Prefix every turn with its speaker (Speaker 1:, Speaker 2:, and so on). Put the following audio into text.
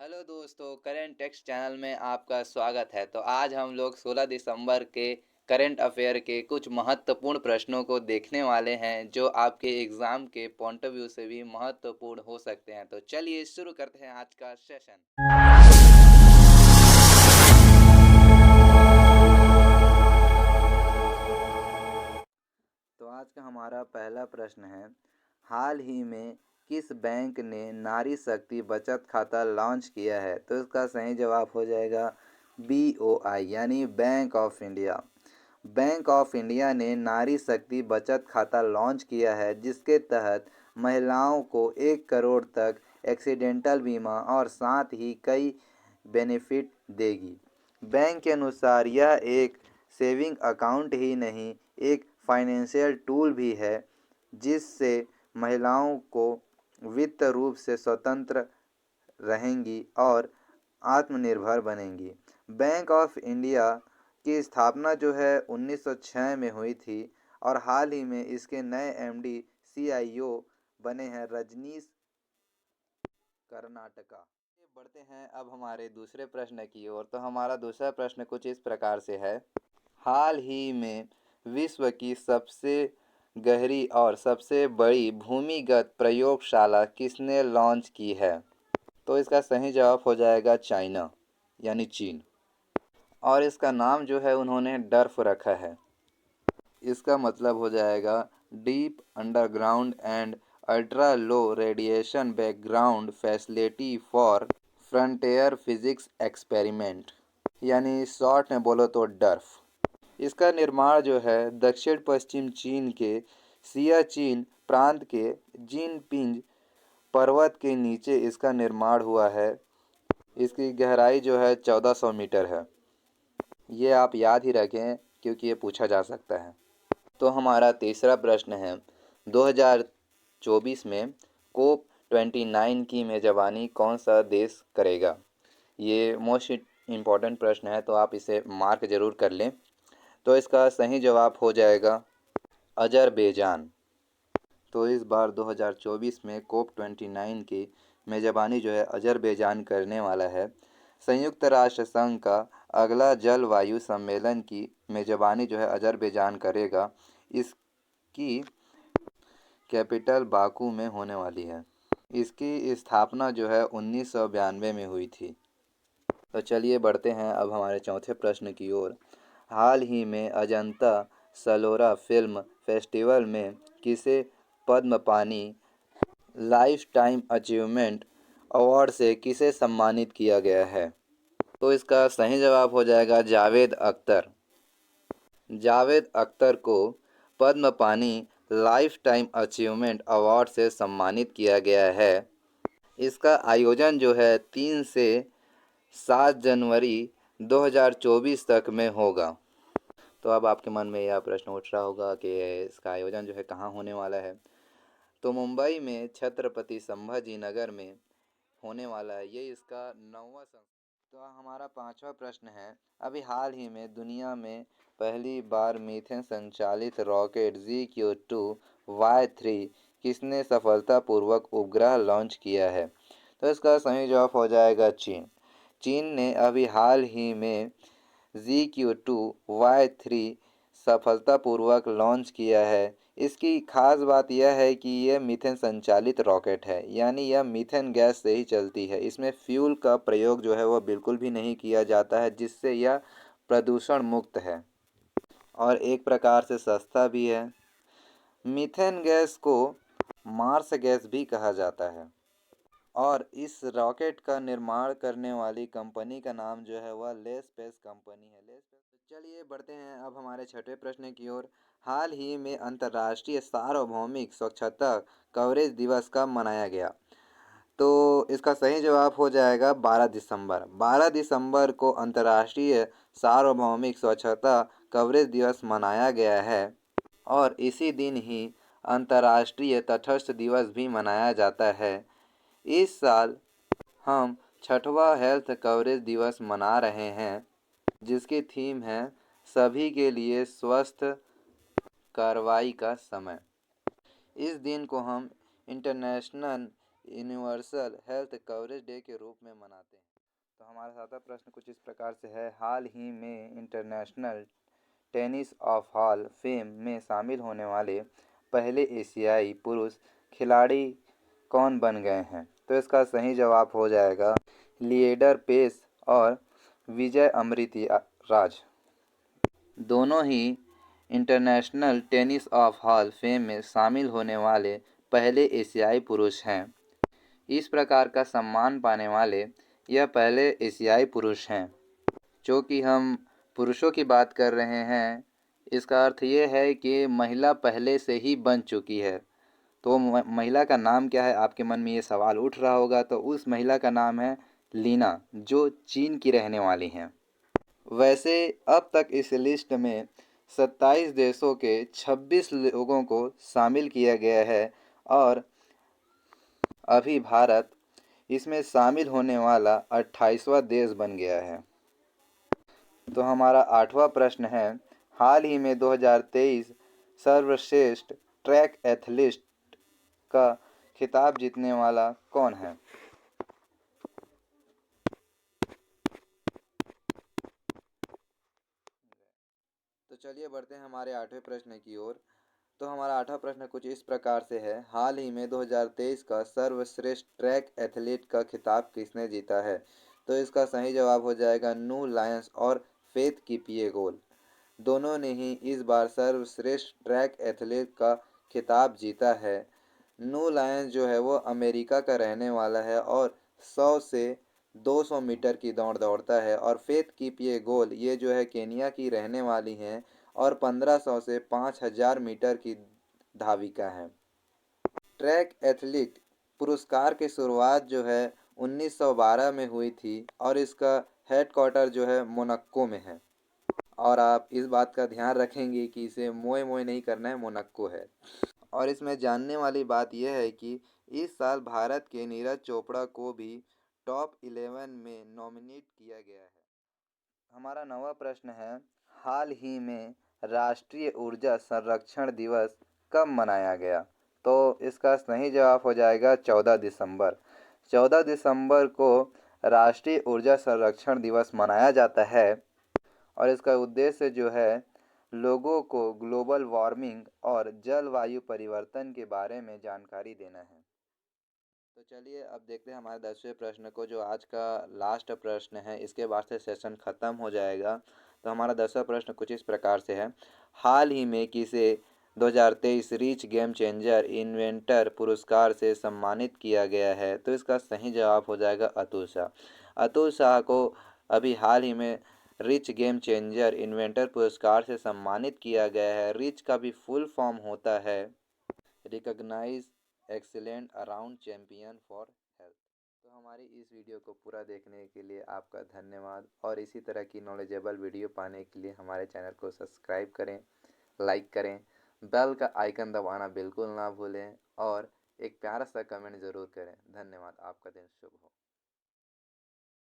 Speaker 1: Hello दोस्तों, current text channel में आपका स्वागत है। तो आज हम लोग 16 दिसंबर के करंट अफेयर के कुछ महत्वपूर्ण प्रश्नों को देखने वाले हैं जो आपके एग्ज़ाम के पॉइंट ऑफ व्यू से भी महत्वपूर्ण हो सकते हैं। तो चलिए शुरू करते हैं आज का सेशन। तो आज का हमारा पहला प्रश्न है, हाल ही में किस बैंक ने नारी शक्ति बचत खाता लॉन्च किया है? तो इसका सही जवाब हो जाएगा BOI यानी bank of India. Bank of India ने नारी शक्ति बचत खाता लॉन्च किया है जिसके तहत महिलाओं को 1 करोड़ तक एक्सीडेंटल बीमा और साथ ही कई बेनिफिट देगी। बैंक के अनुसार यह एक सेविंग अकाउंट ही नहीं, एक फाइनेंशियल टूल भी है जिससे महिलाओं को वित्त रूप से स्वतंत्र रहेंगी और आत्मनिर्भर बनेंगी। बैंक ऑफ इंडिया की स्थापना जो है 1906 में हुई थी और हाल ही में इसके नए MD CIO बने हैं रजनीश कर्नाटका। बढ़ते हैं अब हमारे दूसरे प्रश्न की ओर। तो हमारा दूसरा प्रश्न कुछ इस प्रकार से है, हाल ही में विश्व की सबसे गहरी और सबसे बड़ी भूमिगत प्रयोगशाला किसने लॉन्च की है? तो इसका सही जवाब हो जाएगा चाइना यानी चीन, और इसका नाम जो है उन्होंने डर्फ रखा है। इसका मतलब हो जाएगा deep underground and ultra low radiation background facility for frontier physics experiment, यानी शॉर्ट में बोलो तो डर्फ। इसका निर्माण जो है दक्षिण पश्चिम चीन के सियाचिन प्रांत के जिनपिंग पर्वत के नीचे इसका निर्माण हुआ है। इसकी गहराई जो है 1400 मीटर है। ये आप याद ही रखें क्योंकि ये पूछा जा सकता है। तो हमारा तीसरा प्रश्न है, 2024 में COP29 की मेज़बानी कौन सा देश करेगा? ये मोस्ट इम्पॉर्टेंट प्रश्न है तो आप इसे मार्क ज़रूर कर लें। तो इसका सही जवाब हो जाएगा अजरबैजान। तो इस बार 2024 में COP29 की मेज़बानी जो है अजरबैजान करने वाला है। संयुक्त राष्ट्र संघ का अगला जलवायु सम्मेलन की मेज़बानी जो है अजरबैजान करेगा। इसकी कैपिटल बाकू में होने वाली है। इसकी स्थापना जो है 1992 में हुई थी। तो चलिए बढ़ते हैं अब हमारे चौथे प्रश्न की ओर। हाल ही में अजंता सलोरा फिल्म फेस्टिवल में किसे पद्म पानी लाइफ टाइम अचीवमेंट अवार्ड से किसे सम्मानित किया गया है? तो इसका सही जवाब हो जाएगा जावेद अख्तर। जावेद अख्तर को पद्म पानी लाइफ टाइम अचीवमेंट अवार्ड से सम्मानित किया गया है। इसका आयोजन जो है 3 से 7 जनवरी 2024 तक में होगा। तो अब आपके मन में यह प्रश्न उठ रहा होगा कि इसका आयोजन जो है कहाँ होने वाला है? तो मुंबई में छत्रपति संभाजी नगर में होने वाला है। ये इसका 9वां तो हमारा 5वां प्रश्न है, अभी हाल ही में दुनिया में पहली बार मीथेन संचालित रॉकेट ZQ-2Y3 किसने सफलतापूर्वक उपग्रह लॉन्च किया है? तो इसका सही जवाब हो जाएगा चीन। चीन ने अभी हाल ही में ZQ-2Y3 सफलतापूर्वक लॉन्च किया है। इसकी खास बात यह है कि यह मीथेन संचालित रॉकेट है, यानी यह मीथेन गैस से ही चलती है। इसमें फ्यूल का प्रयोग जो है वह बिल्कुल भी नहीं किया जाता है, जिससे यह प्रदूषण मुक्त है और एक प्रकार से सस्ता भी है। मीथेन गैस को मार्स गैस भी कहा जाता है और इस रॉकेट का निर्माण करने वाली कंपनी का नाम जो है वह ले स्पेस कंपनी है। चलिए बढ़ते हैं अब हमारे छठे प्रश्न की ओर। हाल ही में अंतर्राष्ट्रीय सार्वभौमिक स्वच्छता कवरेज दिवस कब मनाया गया? तो इसका सही जवाब हो जाएगा 12 दिसंबर। 12 दिसंबर को अंतर्राष्ट्रीय सार्वभौमिक स्वच्छता कवरेज दिवस मनाया गया है और इसी दिन ही अंतर्राष्ट्रीय तटस्थ दिवस भी मनाया जाता है। इस साल हम 6वां हेल्थ कवरेज दिवस मना रहे हैं जिसकी थीम है सभी के लिए स्वस्थ कार्रवाई का समय। इस दिन को हम international universal health coverage day के रूप में मनाते हैं। तो हमारा सातवां प्रश्न कुछ इस प्रकार से है, हाल ही में international tennis of hall fame में शामिल होने वाले पहले एशियाई पुरुष खिलाड़ी कौन बन गए हैं? तो इसका सही जवाब हो जाएगा लिएंडर पेस और विजय अमृति राज। दोनों ही international tennis of hall fame में शामिल होने वाले पहले एशियाई पुरुष हैं। इस प्रकार का सम्मान पाने वाले यह पहले एशियाई पुरुष हैं। जो कि हम पुरुषों की बात कर रहे हैं, इसका अर्थ ये है कि महिला पहले से ही बन चुकी है। तो महिला का नाम क्या है, आपके मन में ये सवाल उठ रहा होगा। तो उस महिला का नाम है लीना, जो चीन की रहने वाली हैं। वैसे अब तक इस लिस्ट में 27 देशों के 26 लोगों को शामिल किया गया है और अभी भारत इसमें शामिल होने वाला 28वां देश बन गया है। तो हमारा आठवां प्रश्न है, हाल ही में 2023 सर्वश्रेष्ठ ट्रैक एथलीट का खिताब जीतने वाला कौन है? तो चलिए बढ़ते हैं हमारे आठवें प्रश्न की ओर। तो हमारा आठवां प्रश्न कुछ इस प्रकार से है, हाल ही में 2023 का सर्वश्रेष्ठ ट्रैक एथलीट का खिताब किसने जीता है? तो इसका सही जवाब हो जाएगा न्यू लायंस और फेथ किपिएगोन। दोनों ने ही इस बार सर्वश्रेष्ठ ट्रैक एथलीट का खिताब जीता है। न्यू लायंस जो है वो अमेरिका का रहने वाला है और 100 से 200 मीटर की दौड़ दौड़ता है। और फेथ किपिएगोन ये जो है केनिया की रहने वाली हैं और 1500 से 5000 मीटर की धाविका है। ट्रैक एथलीट पुरस्कार की शुरुआत जो है 1912 में हुई थी और इसका हेडक्वार्टर जो है मोनाको में है। और आप इस बात का ध्यान रखेंगे कि इसे मोए मोए नहीं करना है, मोनाको है। और इसमें जानने वाली बात यह है कि इस साल भारत के नीरज चोपड़ा को भी टॉप 11 में नॉमिनेट किया गया है। हमारा नवा प्रश्न है, हाल ही में राष्ट्रीय ऊर्जा संरक्षण दिवस कब मनाया गया? तो इसका सही जवाब हो जाएगा 14 दिसंबर। 14 दिसंबर को राष्ट्रीय ऊर्जा संरक्षण दिवस मनाया जाता है और इसका उद्देश्य जो है लोगों को ग्लोबल वार्मिंग और जलवायु परिवर्तन के बारे में जानकारी देना है। तो चलिए अब देखते हैं हमारे 10वें प्रश्न को, जो आज का लास्ट प्रश्न है। इसके बाद से सेशन ख़त्म हो जाएगा। तो हमारा 10वां प्रश्न कुछ इस प्रकार से है, हाल ही में किसे 2023 रिच गेम चेंजर इन्वेंटर पुरस्कार से सम्मानित किया गया है? तो इसका सही जवाब हो जाएगा अतुल शाह। अतुल शाह को अभी हाल ही में रिच गेम चेंजर इन्वेंटर पुरस्कार से सम्मानित किया गया है। रिच का भी फुल फॉर्म होता है recognise excellent around champion for health. तो हमारी इस वीडियो को पूरा देखने के लिए आपका धन्यवाद। और इसी तरह की नॉलेजेबल वीडियो पाने के लिए हमारे चैनल को सब्सक्राइब करें, लाइक करें, बेल का आइकन दबाना बिल्कुल ना भूलें और एक प्यारा सा कमेंट ज़रूर करें। धन्यवाद। आपका दिन शुभ हो।